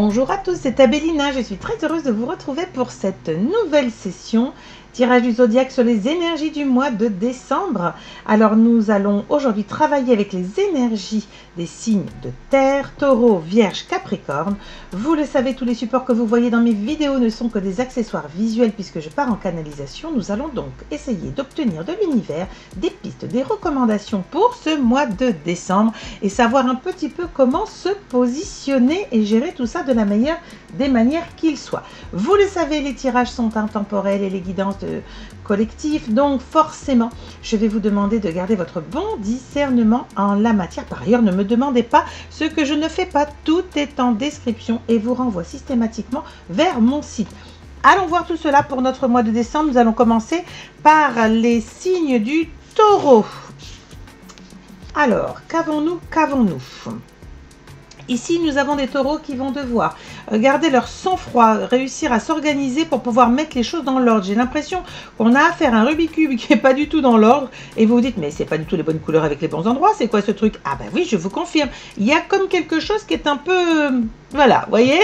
Bonjour à tous, c'est Abélina, je suis très heureuse de vous retrouver pour cette nouvelle session. Tirage du zodiaque sur les énergies du mois de décembre. Alors nous allons aujourd'hui travailler avec les énergies des signes de terre, taureau, vierge, capricorne. Vous le savez, tous les supports que vous voyez dans mes vidéos ne sont que des accessoires visuels puisque je pars en canalisation. Nous allons donc essayer d'obtenir de l'univers des pistes, des recommandations pour ce mois de décembre et savoir un petit peu comment se positionner et gérer tout ça de la meilleure des manières qu'il soit. Vous le savez, les tirages sont intemporels et les guidances collectif, donc forcément je vais vous demander de garder votre bon discernement en la matière. Par ailleurs, ne me demandez pas ce que je ne fais pas, tout est en description et vous renvoie systématiquement vers mon site. Allons voir tout cela pour notre mois de décembre. Nous allons commencer par les signes du taureau. Alors, qu'avons-nous? Ici, nous avons des taureaux qui vont devoir garder leur sang-froid, réussir à s'organiser pour pouvoir mettre les choses dans l'ordre. J'ai l'impression qu'on a affaire à un Rubik's Cube qui n'est pas du tout dans l'ordre. Et vous vous dites, mais c'est pas du tout les bonnes couleurs avec les bons endroits. C'est quoi ce truc? Ah ben oui, je vous confirme. Il y a comme quelque chose qui est un peu... Voilà, vous voyez.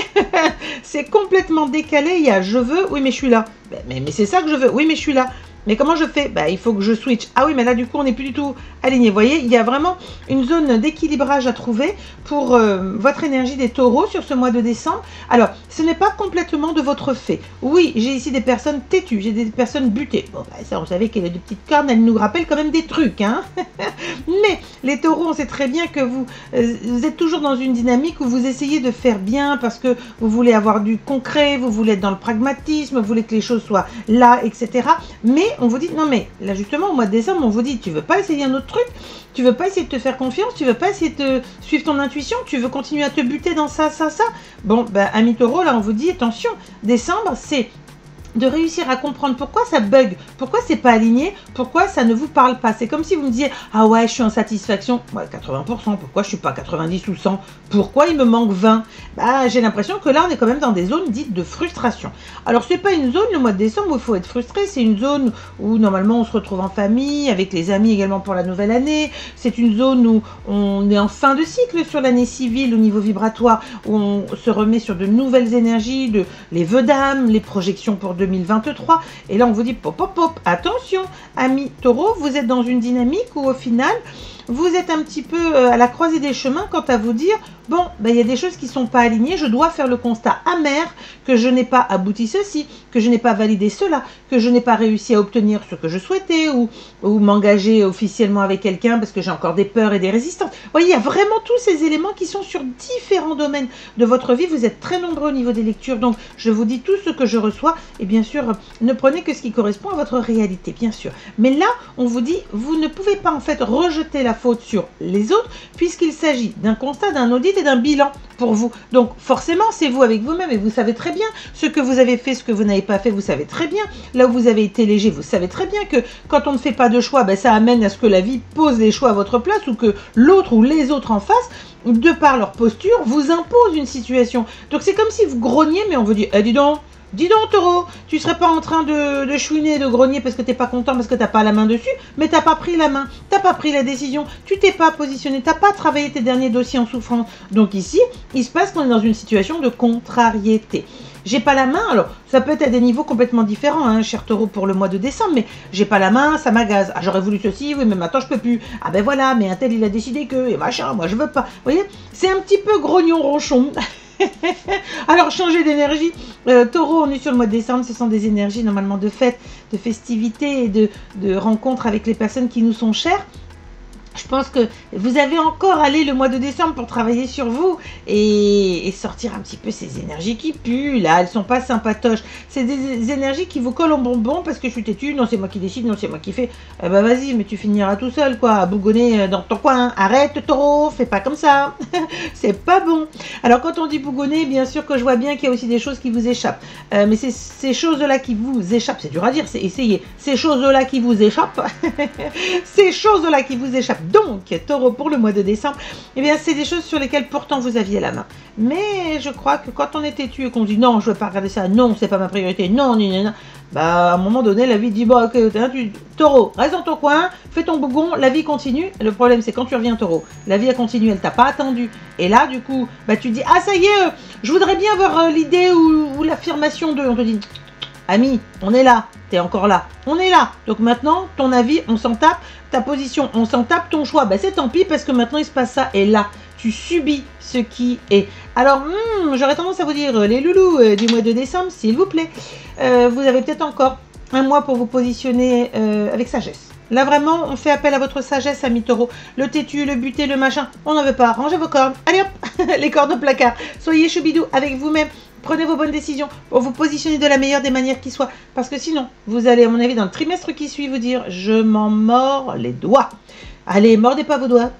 C'est complètement décalé. Il y a je veux, oui mais je suis là. Mais c'est ça que je veux, oui mais je suis là. Mais comment je fais? Il faut que je switch. Ah oui, mais là, du coup, on n'est plus du tout aligné. Vous voyez, il y a vraiment une zone d'équilibrage à trouver pour votre énergie des taureaux sur ce mois de décembre. Alors, ce n'est pas complètement de votre fait. Oui, j'ai ici des personnes têtues, j'ai des personnes butées. Bon, ça, on savait qu'elle a des petites cornes, elles nous rappellent quand même des trucs, hein. Mais les taureaux, on sait très bien que vous êtes toujours dans une dynamique où vous essayez de faire bien parce que vous voulez avoir du concret, vous voulez être dans le pragmatisme, vous voulez que les choses soient là, etc. Mais on vous dit, non mais là justement au mois de décembre, on vous dit, tu veux pas essayer un autre truc, tu veux pas essayer de te faire confiance, tu veux pas essayer de suivre ton intuition, tu veux continuer à te buter dans ça. Bon, amis taureaux, là on vous dit, attention, décembre, c'est de réussir à comprendre pourquoi ça bug, pourquoi c'est pas aligné, pourquoi ça ne vous parle pas. C'est comme si vous me disiez, ah ouais, je suis en satisfaction, ouais, 80%, pourquoi je suis pas 90 ou 100, pourquoi il me manque 20? J'ai l'impression que là, on est quand même dans des zones dites de frustration. Alors, c'est pas une zone, le mois de décembre, où il faut être frustré, c'est une zone où, normalement, on se retrouve en famille, avec les amis également pour la nouvelle année. C'est une zone où on est en fin de cycle sur l'année civile au niveau vibratoire, où on se remet sur de nouvelles énergies, les vœux d'âme, les projections pour 2023. Et là, on vous dit, pop, attention, amis taureaux, vous êtes dans une dynamique où, au final, vous êtes un petit peu à la croisée des chemins quant à vous dire, bon, il y a des choses qui ne sont pas alignées, je dois faire le constat amer que je n'ai pas abouti ceci, que je n'ai pas validé cela, que je n'ai pas réussi à obtenir ce que je souhaitais ou m'engager officiellement avec quelqu'un parce que j'ai encore des peurs et des résistances. Vous voyez, il y a vraiment tous ces éléments qui sont sur différents domaines de votre vie. Vous êtes très nombreux au niveau des lectures, donc je vous dis tout ce que je reçois et bien sûr, ne prenez que ce qui correspond à votre réalité, bien sûr. Mais là, on vous dit, vous ne pouvez pas en fait rejeter la faute sur les autres puisqu'il s'agit d'un constat, d'un audit et d'un bilan pour vous. Donc forcément, c'est vous avec vous-même et vous savez très bien ce que vous avez fait, ce que vous n'avez pas fait, vous savez très bien. Là où vous avez été léger, vous savez très bien que quand on ne fait pas de choix, ça amène à ce que la vie pose les choix à votre place ou que l'autre ou les autres en face, de par leur posture, vous imposent une situation. Donc c'est comme si vous grogniez, mais on vous dit, dis donc taureau, tu serais pas en train de chouiner, de grogner parce que t'es pas content, parce que t'as pas la main dessus, mais t'as pas pris la main, t'as pas pris la décision, tu t'es pas positionné, t'as pas travaillé tes derniers dossiers en souffrance. Donc ici, il se passe qu'on est dans une situation de contrariété. J'ai pas la main, alors ça peut être à des niveaux complètement différents, hein, cher taureau, pour le mois de décembre, mais j'ai pas la main, ça m'agace. Ah, j'aurais voulu ceci, oui, mais maintenant je peux plus. Ah ben voilà, mais un tel il a décidé que, et machin, moi je veux pas. Vous voyez, c'est un petit peu grognon ronchon. Alors, changer d'énergie. Taureau, on est sur le mois de décembre, ce sont des énergies normalement de fête, de festivités et de rencontres avec les personnes qui nous sont chères. Je pense que vous avez encore allé le mois de décembre pour travailler sur vous et sortir un petit peu ces énergies qui puent, là, elles sont pas sympatoches. C'est des énergies qui vous collent en bonbon parce que je suis têtue, non c'est moi qui décide, non c'est moi qui fais. Vas-y, mais tu finiras tout seul, quoi, à bougonner dans ton coin. Arrête taureau, fais pas comme ça, c'est pas bon. Alors quand on dit bougonner, bien sûr que je vois bien qu'il y a aussi des choses qui vous échappent. Mais c'est ces choses-là qui vous échappent, c'est dur à dire, c'est essayer. Ces choses-là qui vous échappent, ces choses-là qui vous échappent. Donc, taureau, pour le mois de décembre, eh bien, c'est des choses sur lesquelles pourtant vous aviez la main. Mais je crois que quand on est têtu et qu'on dit non, je ne veux pas regarder ça, non, c'est pas ma priorité, non, bah à un moment donné, la vie dit, bon, ok, taureau, reste dans ton coin, fais ton bougon, la vie continue. Le problème, c'est quand tu reviens taureau, la vie a continué, elle t'a pas attendu. Et là, du coup, bah tu dis, ah ça y est, je voudrais bien avoir l'idée ou l'affirmation de, on te dit, ami, on est là, t'es encore là, on est là. Donc maintenant, ton avis, on s'en tape, ta position, on s'en tape, ton choix, bah c'est tant pis parce que maintenant il se passe ça. Et là, tu subis ce qui est. Alors, j'aurais tendance à vous dire, les loulous du mois de décembre, s'il vous plaît, vous avez peut-être encore un mois pour vous positionner avec sagesse. Là, vraiment, on fait appel à votre sagesse, amis taureaux. Le têtu, le buté, le machin, on n'en veut pas. Rangez vos cordes. Allez hop, les cordes au placard. Soyez choubidou avec vous-même. Prenez vos bonnes décisions pour vous positionner de la meilleure des manières qui soit. Parce que sinon, vous allez, à mon avis, dans le trimestre qui suit, vous dire, je m'en mords les doigts. Allez, mordez pas vos doigts,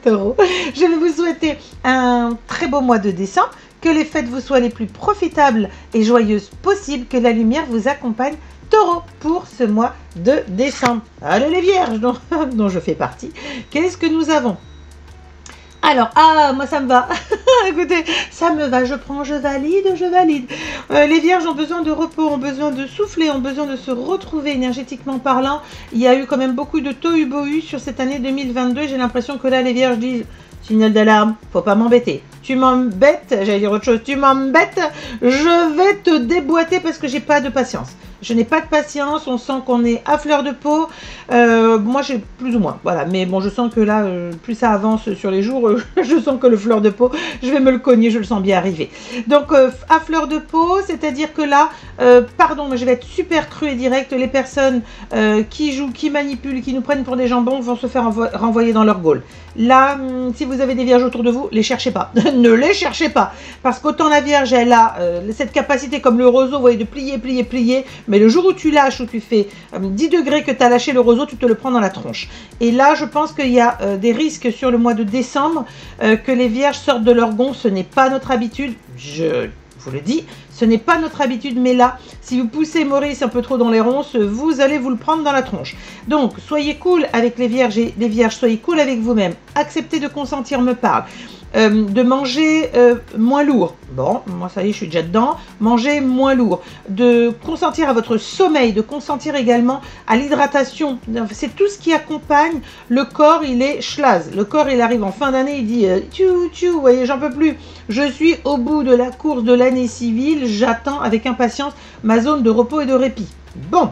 taureau. Je vais vous souhaiter un très beau mois de décembre. Que les fêtes vous soient les plus profitables et joyeuses possibles. Que la lumière vous accompagne, taureau, pour ce mois de décembre. Allez les vierges dont je fais partie. Qu'est-ce que nous avons? Alors, moi ça me va. Écoutez, ça me va, je prends, je valide, je valide. Les vierges ont besoin de repos, ont besoin de souffler, ont besoin de se retrouver énergétiquement parlant. Il y a eu quand même beaucoup de tohu-bohu sur cette année 2022. J'ai l'impression que là, les vierges disent, signal d'alarme, faut pas m'embêter. Tu m'embêtes, j'allais dire autre chose, tu m'embêtes, je vais te déboîter parce que j'ai pas de patience. Je n'ai pas de patience, on sent qu'on est à fleur de peau. Moi, j'ai plus ou moins, voilà. Mais bon, je sens que là, plus ça avance sur les jours, je sens que le fleur de peau, je vais me le cogner, je le sens bien arriver. Donc, à fleur de peau, c'est-à-dire que là, pardon, mais je vais être super cru et direct. Les personnes qui jouent, qui manipulent, qui nous prennent pour des jambons vont se faire renvoyer dans leur gaule. Là, si vous avez des vierges autour de vous, les cherchez pas. Ne les cherchez pas. Parce qu'autant la vierge, elle a cette capacité comme le roseau, vous voyez, de plier, plier, plier. Mais le jour où tu lâches, où tu fais 10 degrés que tu as lâché le roseau, tu te le prends dans la tronche. Et là, je pense qu'il y a des risques sur le mois de décembre que les vierges sortent de leur gond. Ce n'est pas notre habitude. Je vous le dis, ce n'est pas notre habitude. Mais là, si vous poussez Maurice un peu trop dans les ronces, vous allez vous le prendre dans la tronche. Donc, soyez cool avec les vierges et les vierges. Soyez cool avec vous-même. Acceptez de consentir me parle. De manger moins lourd. Bon, moi ça y est, je suis déjà dedans. Manger moins lourd. De consentir à votre sommeil, de consentir également à l'hydratation. C'est tout ce qui accompagne le corps, il est schlaz. Le corps, il arrive en fin d'année, il dit tchou, tchou, vous voyez, j'en peux plus. Je suis au bout de la course de l'année civile, j'attends avec impatience ma zone de repos et de répit. Bon,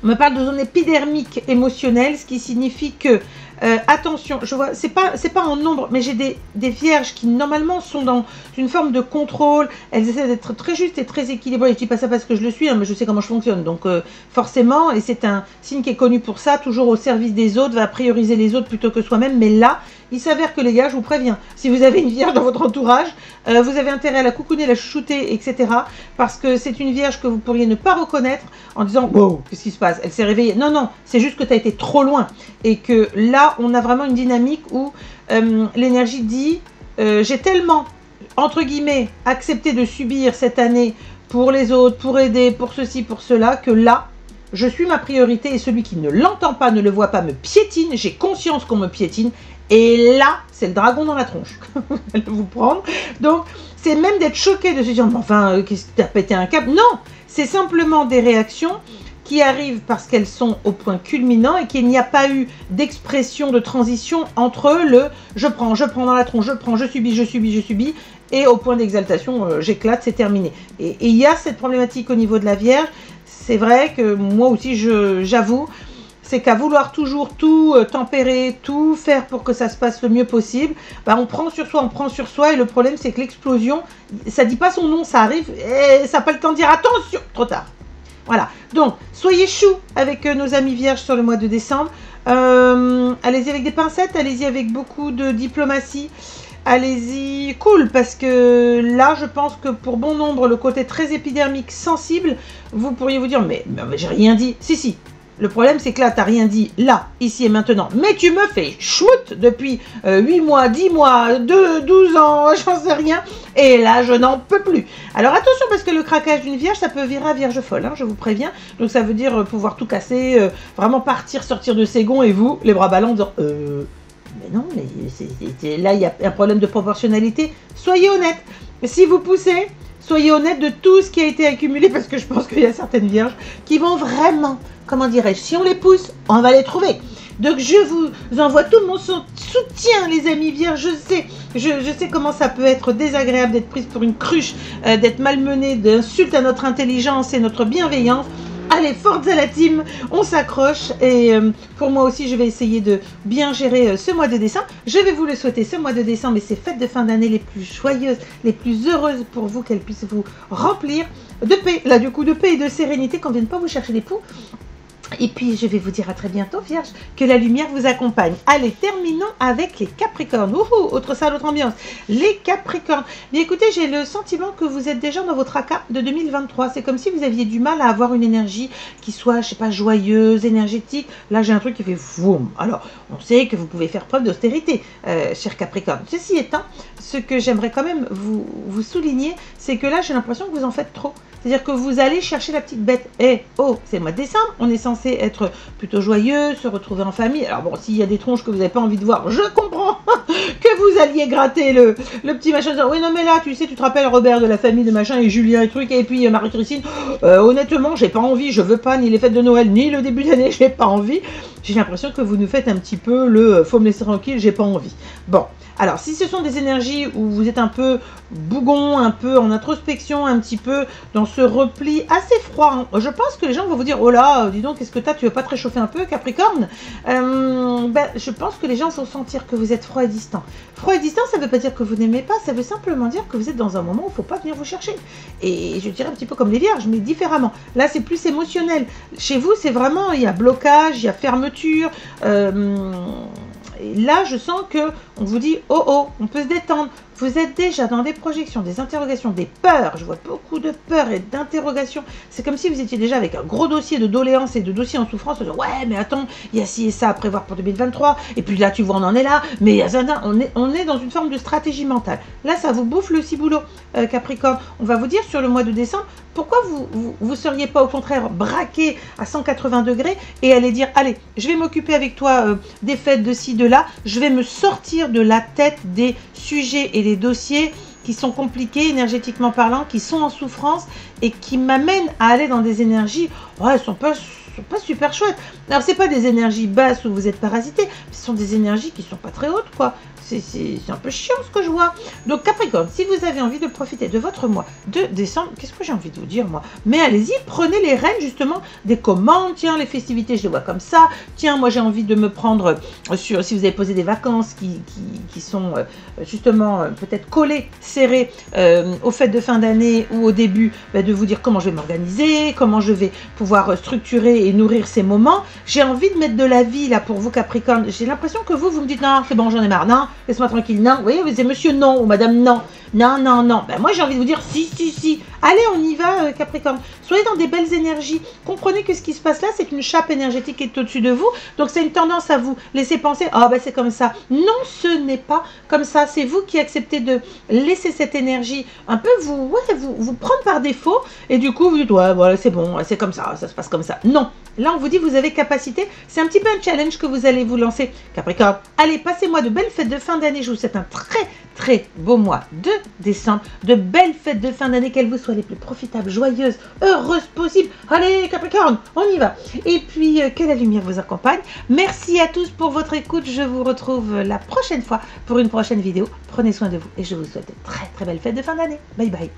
on me parle de zone épidermique émotionnelle, ce qui signifie que attention, je vois, c'est pas en nombre, mais j'ai des vierges qui normalement sont dans une forme de contrôle. Elles essaient d'être très justes et très équilibrées. Je dis pas ça parce que je le suis, hein, mais je sais comment je fonctionne. Donc forcément, et c'est un signe qui est connu pour ça, toujours au service des autres, va prioriser les autres plutôt que soi-même. Mais là, il s'avère que les gars, je vous préviens, si vous avez une vierge dans votre entourage, vous avez intérêt à la coucouner, la chouchouter, etc. Parce que c'est une vierge que vous pourriez ne pas reconnaître en disant « Wow, qu'est-ce qui se passe? Elle s'est réveillée. » Non, non, c'est juste que tu as été trop loin. Et que là, on a vraiment une dynamique où l'énergie dit j'ai tellement, entre guillemets, accepté de subir cette année pour les autres, pour aider, pour ceci, pour cela, que là, je suis ma priorité et celui qui ne l'entend pas, ne le voit pas, me piétine. J'ai conscience qu'on me piétine. Et là, c'est le dragon dans la tronche. Elle va vous prendre. Donc, c'est même d'être choqué de se dire, mais enfin, qu'est-ce que t'as pété un câble? Non, c'est simplement des réactions qui arrivent parce qu'elles sont au point culminant et qu'il n'y a pas eu d'expression de transition entre le je prends dans la tronche, je prends, je subis, et au point d'exaltation, j'éclate, c'est terminé. Et il y a cette problématique au niveau de la Vierge. C'est vrai que moi aussi, j'avoue, c'est qu'à vouloir toujours tout tempérer, tout faire pour que ça se passe le mieux possible, bah on prend sur soi, et le problème c'est que l'explosion, ça dit pas son nom, ça arrive, et ça n'a pas le temps de dire attention, trop tard. Voilà, donc soyez choux avec nos amis vierges sur le mois de décembre. Allez-y avec des pincettes, allez-y avec beaucoup de diplomatie. Allez-y, cool, parce que là, je pense que pour bon nombre, le côté très épidermique, sensible, vous pourriez vous dire, mais j'ai rien dit. Si. Le problème, c'est que là, tu n'as rien dit, là, ici et maintenant. Mais tu me fais chouette depuis 8 mois, 10 mois, 12 ans, j'en sais rien. Et là, je n'en peux plus. Alors attention, parce que le craquage d'une vierge, ça peut virer à vierge folle, hein, je vous préviens. Donc ça veut dire pouvoir tout casser, vraiment partir, sortir de ses gonds, et vous, les bras ballants, en disant mais non, mais là, il y a un problème de proportionnalité. Soyez honnête. Si vous poussez, soyez honnête de tout ce qui a été accumulé, parce que je pense qu'il y a certaines vierges qui vont vraiment, comment dirais-je, si on les pousse, on va les trouver. Donc je vous envoie tout mon soutien, les amis vierges. Je sais comment ça peut être désagréable d'être prise pour une cruche, d'être malmenée, d'insultes à notre intelligence et notre bienveillance. Allez, force à la team, on s'accroche et pour moi aussi, je vais essayer de bien gérer ce mois de décembre. Je vais vous le souhaiter ce mois de décembre et ces fêtes de fin d'année les plus joyeuses, les plus heureuses pour vous, qu'elles puissent vous remplir de paix, là du coup de paix et de sérénité, qu'on ne vienne pas vous chercher des poux. Et puis, je vais vous dire à très bientôt, Vierge, que la lumière vous accompagne. Allez, terminons avec les Capricornes. Ouhou, autre salle, autre ambiance. Les Capricornes. Bien écoutez, j'ai le sentiment que vous êtes déjà dans votre ACA de 2023. C'est comme si vous aviez du mal à avoir une énergie qui soit, je sais pas, joyeuse, énergétique. Là, j'ai un truc qui fait voum. Alors, on sait que vous pouvez faire preuve d'austérité, cher Capricorne. Ceci étant, ce que j'aimerais quand même vous souligner, c'est que là, j'ai l'impression que vous en faites trop. C'est-à-dire que vous allez chercher la petite bête. Eh, oh, c'est le mois de décembre, on est censé être plutôt joyeux, se retrouver en famille. Alors bon, s'il y a des tronches que vous n'avez pas envie de voir, je comprends que vous alliez gratter le petit machin. Oui, non, mais là, tu sais, tu te rappelles Robert de la famille de machin et Julien et truc, et puis Marie-Christine. Honnêtement, j'ai pas envie, je veux pas ni les fêtes de Noël, ni le début d'année, j'ai pas envie. J'ai l'impression que vous nous faites un petit peu le faut me laisser tranquille, j'ai pas envie. Bon. Alors, si ce sont des énergies où vous êtes un peu bougon, un peu en introspection, un petit peu dans ce repli assez froid, hein, je pense que les gens vont vous dire, oh là, dis donc, qu'est-ce que t'as, tu veux pas te réchauffer un peu, Capricorne? Je pense que les gens vont sentir que vous êtes froid et distant. Froid et distant, ça ne veut pas dire que vous n'aimez pas, ça veut simplement dire que vous êtes dans un moment où il ne faut pas venir vous chercher. Et je dirais un petit peu comme les vierges, mais différemment. Là, c'est plus émotionnel. Chez vous, c'est vraiment, il y a blocage, il y a fermeture. Et là, je sens que on vous dit, oh oh, on peut se détendre. Vous êtes déjà dans des projections, des interrogations, des peurs. Je vois beaucoup de peurs et d'interrogations. C'est comme si vous étiez déjà avec un gros dossier de doléances et de dossiers en souffrance. Ouais, mais attends, il y a ci et ça à prévoir pour 2023. Et puis là, tu vois, on en est là. Mais il y a ça, on est dans une forme de stratégie mentale. Là, ça vous bouffe le ciboulot, Capricorne. On va vous dire sur le mois de décembre, pourquoi vous seriez pas au contraire braqué à 180 degrés et aller dire, allez, je vais m'occuper avec toi des fêtes de ci, de là. Je vais me sortir de la tête des sujets et des dossiers qui sont compliqués énergétiquement parlant, qui sont en souffrance et qui m'amènent à aller dans des énergies, ouais, elles sont pas super chouettes. Alors c'est pas des énergies basses où vous êtes parasité, ce sont des énergies qui sont pas très hautes, quoi. C'est un peu chiant ce que je vois. Donc Capricorne, si vous avez envie de profiter de votre mois de décembre, qu'est-ce que j'ai envie de vous dire moi? Mais allez-y, prenez les rênes justement des commandes. Tiens, les festivités, je les vois comme ça. Tiens, moi j'ai envie de me prendre sur, si vous avez posé des vacances qui sont justement peut-être collées, serrées aux fêtes de fin d'année ou au début, de vous dire comment je vais m'organiser, comment je vais pouvoir structurer et nourrir ces moments. J'ai envie de mettre de la vie là pour vous Capricorne. J'ai l'impression que vous me dites non, c'est bon, j'en ai marre, non, laisse-moi tranquille, non, vous voyez, vous dites monsieur non ou madame non, non, non, non. Ben, moi j'ai envie de vous dire si, si, si. Allez, on y va Capricorne. Soyez dans des belles énergies. Comprenez que ce qui se passe là, c'est qu'une chape énergétique qui est au-dessus de vous. Donc c'est une tendance à vous laisser penser, ah ben c'est comme ça. Non, ce n'est pas comme ça. C'est vous qui acceptez de laisser cette énergie un peu vous prendre par défaut. Et du coup, vous dites, ouais, voilà, c'est bon, c'est comme ça se passe comme ça. Non. Là, on vous dit, vous avez capacité. C'est un petit peu un challenge que vous allez vous lancer, Capricorne. Allez, passez-moi de belles fêtes de fin d'année. Je vous souhaite un très, très beau mois de décembre. De belles fêtes de fin d'année, qu'elles vous soient les plus profitables, joyeuses, heureuses possibles. Allez, Capricorne, on y va. Et puis, que la lumière vous accompagne. Merci à tous pour votre écoute. Je vous retrouve la prochaine fois pour une prochaine vidéo. Prenez soin de vous et je vous souhaite de très, très belles fêtes de fin d'année. Bye, bye.